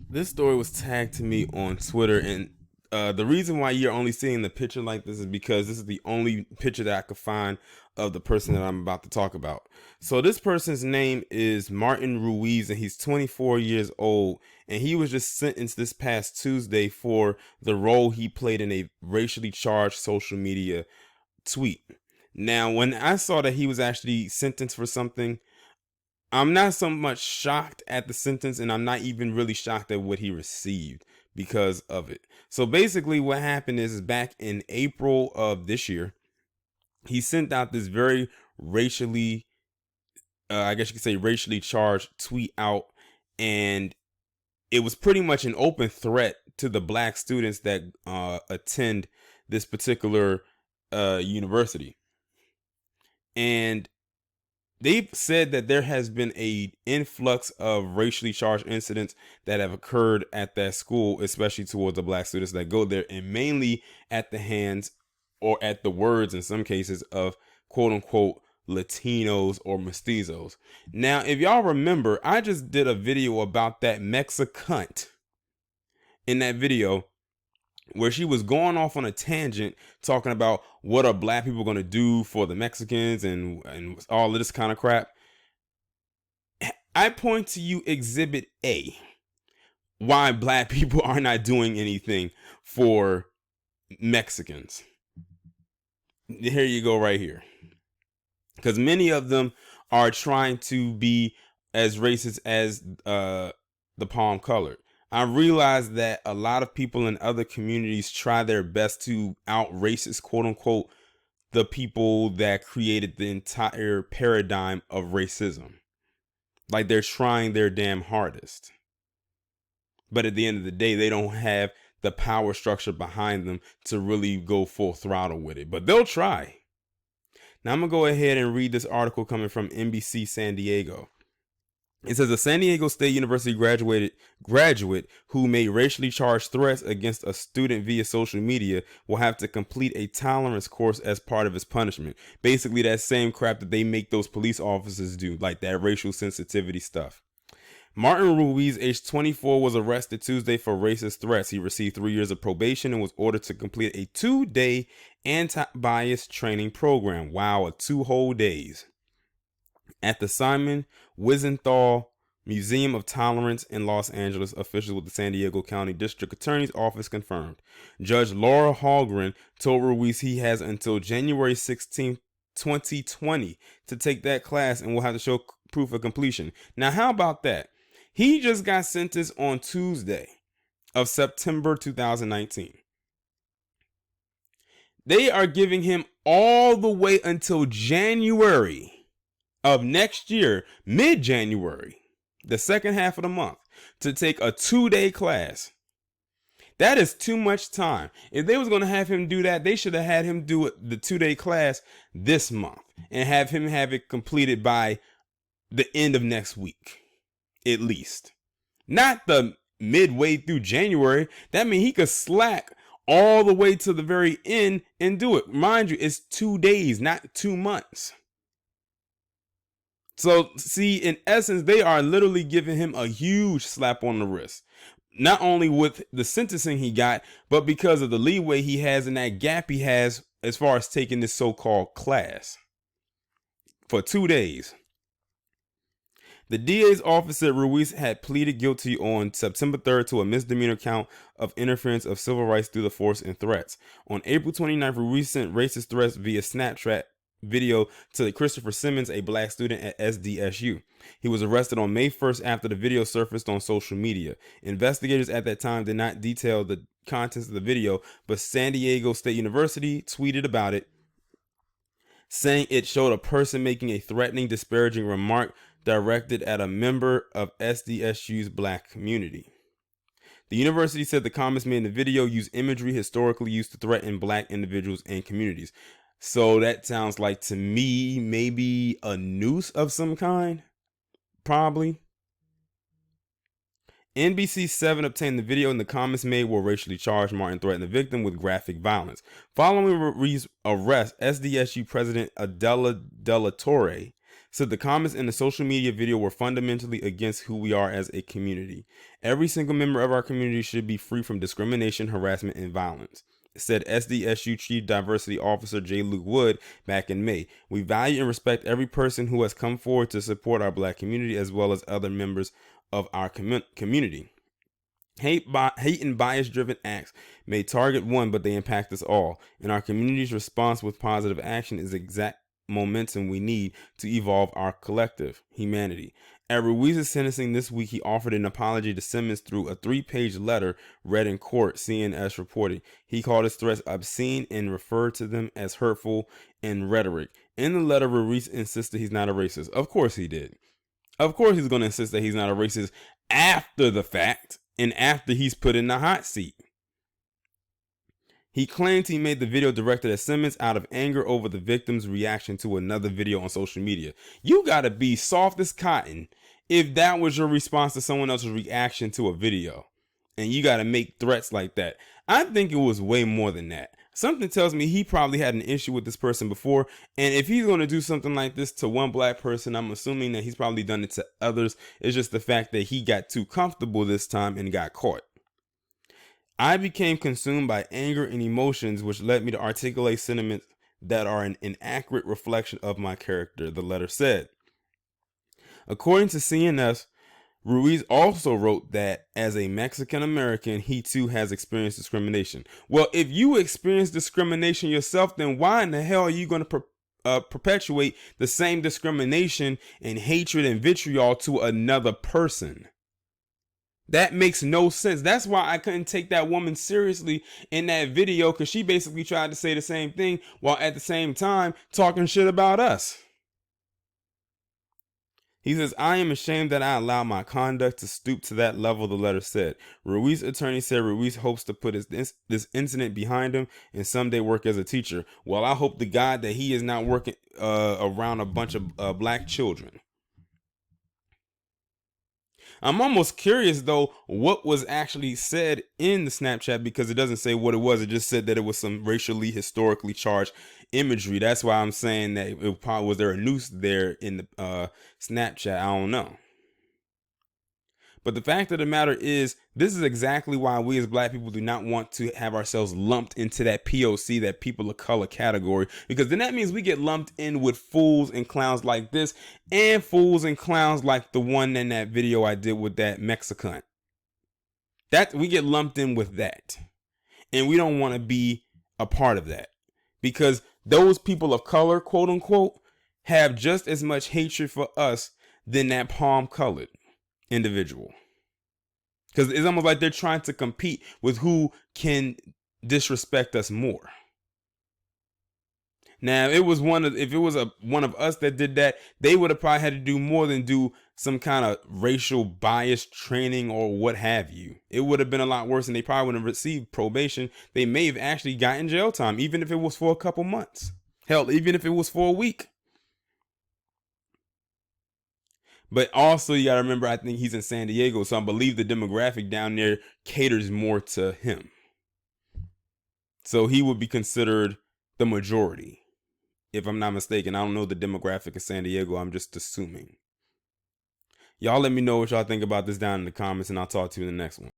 This story was tagged to me on Twitter, and the reason why you're only seeing the picture like this is because this is the only picture that I could find of the person that I'm about to talk about. So this person's name is Martin Ruiz, and he's 24 years old, and he was just sentenced this past Tuesday for the role he played in a racially charged social media tweet. Now, when I saw that he was actually sentenced for something, I'm not so much shocked at the sentence, and I'm not even really shocked at what he received because of it. So basically, what happened is back in April of this year, he sent out this very racially, I guess you could say, racially charged tweet out, and it was pretty much an open threat to the black students that attend this particular university. And they've said that there has been a influx of racially charged incidents that have occurred at that school, especially towards the black students that go there, and mainly at the hands or at the words in some cases of quote unquote Latinos or mestizos. Now, if y'all remember, I just did a video about that Mexicant in that video where she was going off on a tangent talking about what are black people going to do for the Mexicans and all of this kind of crap. I point to you exhibit A, why black people are not doing anything for Mexicans. Here you go right here. Because many of them are trying to be as racist as the palm colored. I realize that a lot of people in other communities try their best to out racist, quote unquote, the people that created the entire paradigm of racism. Like they're trying their damn hardest. But at the end of the day, they don't have the power structure behind them to really go full throttle with it. But they'll try. Now I'm going to go ahead and read this article coming from NBC San Diego. It says a San Diego State University graduate who made racially charged threats against a student via social media will have to complete a tolerance course as part of his punishment. Basically, that same crap that they make those police officers do, like that racial sensitivity stuff. Martin Ruiz, age 24, was arrested Tuesday for racist threats. He received 3 years of probation and was ordered to complete a 2-day anti-bias training program. Wow, 2 whole days. At the Simon Wiesenthal Museum of Tolerance in Los Angeles, officials with the San Diego County District Attorney's Office confirmed. Judge Laura Hallgren told Ruiz he has until January 16, 2020 to take that class and will have to show proof of completion. Now, how about that? He just got sentenced on Tuesday of September 2019. They are giving him all the way until January of next year, mid-January, the second half of the month, to take a 2-day class. That is too much time. If they was going to have him do that, they should have had him do it, the 2-day class this month, and have him have it completed by the end of next week, at least. Not the midway through January. That means he could slack all the way to the very end and do it. Mind you, it's 2 days, not 2 months. So, see, in essence, they are literally giving him a huge slap on the wrist. Not only with the sentencing he got, but because of the leeway he has and that gap he has as far as taking this so-called class for 2 days. The DA's office said Ruiz had pleaded guilty on September 3rd to a misdemeanor count of interference of civil rights through the force and threats. On April 29th, Ruiz sent racist threats via Snapchat video to Christopher Simmons, a black student at SDSU. He was arrested on May 1st after the video surfaced on social media. Investigators at that time did not detail the contents of the video, but San Diego State University tweeted about it, saying it showed a person making a threatening, disparaging remark directed at a member of SDSU's black community. The university said the comments made in the video use imagery historically used to threaten black individuals and communities. So that sounds like, to me, maybe a noose of some kind. Probably. NBC7 obtained the video, and the comments made were racially charged. Martin threatened the victim with graphic violence. Following Ruiz's arrest, SDSU President Adela De La Torre said the comments in the social media video were fundamentally against who we are as a community. Every single member of our community should be free from discrimination, harassment, and violence, said SDSU Chief Diversity Officer J. Luke Wood back in May. We value and respect every person who has come forward to support our Black community as well as other members of our community. Hate and bias-driven acts may target one, but they impact us all. And our community's response with positive action is exact momentum we need to evolve our collective humanity. At Ruiz's sentencing this week, he offered an apology to Simmons through a 3-page letter read in court, CNS reporting. He called his threats obscene and referred to them as hurtful and rhetoric. In the letter, Ruiz insisted he's not a racist. Of course he did. Of course he's going to insist that he's not a racist after the fact and after he's put in the hot seat. He claimed he made the video directed at Simmons out of anger over the victim's reaction to another video on social media. You gotta be soft as cotton if that was your response to someone else's reaction to a video. And you gotta make threats like that. I think it was way more than that. Something tells me he probably had an issue with this person before. And if he's going to do something like this to one Black person, I'm assuming that he's probably done it to others. It's just the fact that he got too comfortable this time and got caught. I became consumed by anger and emotions, which led me to articulate sentiments that are an inaccurate reflection of my character, the letter said. According to CNS, Ruiz also wrote that as a Mexican American, he too has experienced discrimination. Well, if you experience discrimination yourself, then why in the hell are you going to perpetuate the same discrimination and hatred and vitriol to another person? That makes no sense. That's why I couldn't take that woman seriously in that video, because she basically tried to say the same thing while at the same time talking shit about us. He says, I am ashamed that I allowed my conduct to stoop to that level, the letter said. Ruiz's attorney said Ruiz hopes to put this incident behind him and someday work as a teacher. Well, I hope to God that he is not working around a bunch of Black children. I'm almost curious, though, what was actually said in the Snapchat, because it doesn't say what it was. It just said that it was some racially, historically charged imagery. That's why I'm saying that it probably was there a noose there in the Snapchat. I don't know. But the fact of the matter is, this is exactly why we as Black people do not want to have ourselves lumped into that POC, that people of color category, because then that means we get lumped in with fools and clowns like this and fools and clowns like the one in that video I did with that Mexican. That we get lumped in with that. And we don't want to be a part of that, because those people of color, quote unquote, have just as much hatred for us than that palm colored individual, because it's almost like they're trying to compete with who can disrespect us more. Now, if it was one of us that did that, they would have probably had to do more than do some kind of racial bias training or what have you. It would have been a lot worse, and they probably wouldn't have received probation. They may have actually gotten jail time, even if it was for a couple months. Hell, even if it was for a week. But also, you got to remember, I think he's in San Diego, so I believe the demographic down there caters more to him. So he would be considered the majority, if I'm not mistaken. I don't know the demographic of San Diego. I'm just assuming. Y'all let me know what y'all think about this down in the comments, and I'll talk to you in the next one.